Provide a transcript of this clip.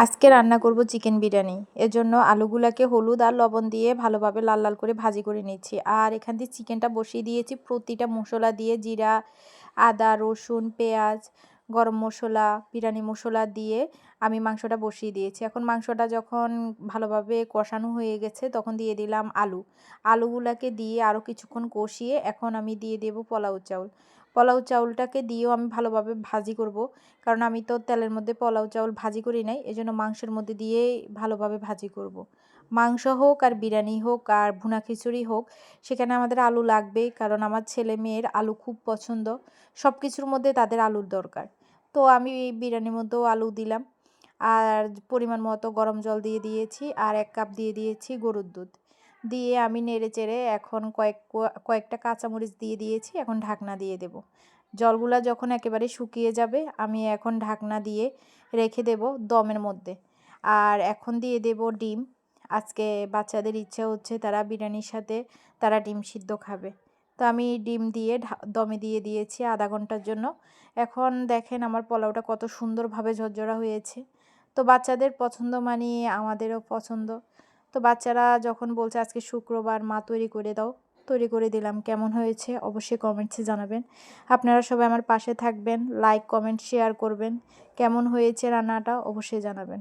আজকে রান্না করব চিকেন বিরিয়ানি। এজন্য আলুগুলাকে হলুদ আর লবণ দিয়ে ভালোভাবে লাল লাল করে ভাজি করে নিচ্ছি। আর এখান দিয়ে চিকেনটা বসিয়ে দিয়েছি প্রতিটা মশলা দিয়ে জিরা, আদা, রসুন, পেঁয়াজ, গরম মশলা, বিরিয়ানি মশলা দিয়ে আমি মাংসটা বসিয়ে দিয়েছি। এখন মাংসটা যখন ভালোভাবে কষানো হয়ে গেছে তখন দিয়ে দিলাম আলু। আলুগুলাকে দিয়ে আরও কিছুক্ষণ কষিয়ে এখন আমি দিয়ে দেব পোলাও চাউল। পোলাও চাউলটাকে দিয়েও আমি ভালোভাবে ভাজি করব, কারণ আমি তো তেলের মধ্যে পোলাও চাউল ভাজি করি নাই, এজন্য মাংসের মধ্যে দিয়েই ভালোভাবে ভাজি করব। মাংস হোক আর বিরিয়ানি হোক আর ভুনা খিচুড়ি হোক, সেখানে আমাদের আলু লাগবেই, কারণ আমার ছেলে মেয়ের আলু খুব পছন্দ। সব কিছুর মধ্যে তাদের আলুর দরকার। তো আমি বিরিয়ানির মধ্যেও আলু দিলাম। আর পরিমাণ মতো গরম জল দিয়ে দিয়েছি আর 1 কাপ দিয়ে দিয়েছি গরুর দুধ। দিয়ে আমি নেড়েচেড়ে এখন কয়েকটা কাঁচামরিচ দিয়ে দিয়েছি। এখন ঢাকনা দিয়ে দেব। জলগুলা যখন একেবারে শুকিয়ে যাবে আমি এখন ঢাকনা দিয়ে রেখে দেব দমের মধ্যে। আর এখন দিয়ে দেব ডিম। আজকে বাচ্চাদের ইচ্ছা হচ্ছে তারা বিরিয়ানির সাথে তারা ডিম সিদ্ধ খাবে। তো আমি ডিম দিয়ে দমে দিয়ে দিয়েছি আধা ঘন্টার জন্য। এখন দেখেন আমার পোলাওটা কত সুন্দরভাবে ঝরঝরা হয়েছে। তো বাচ্চাদের পছন্দ মানিয়ে আমাদেরও পছন্দ। তো বাচ্চারা যখন বলছে আজকে শুক্রবার মা তৈরি করে দাও, তৈরি করে দিলাম। কেমন হয়েছে অবশ্যই কমেন্টসে জানাবেন। আপনারা সবাই আমার পাশে থাকবেন, লাইক, কমেন্ট, শেয়ার করবেন। কেমন হয়েছে রান্নাটা অবশ্যই জানাবেন।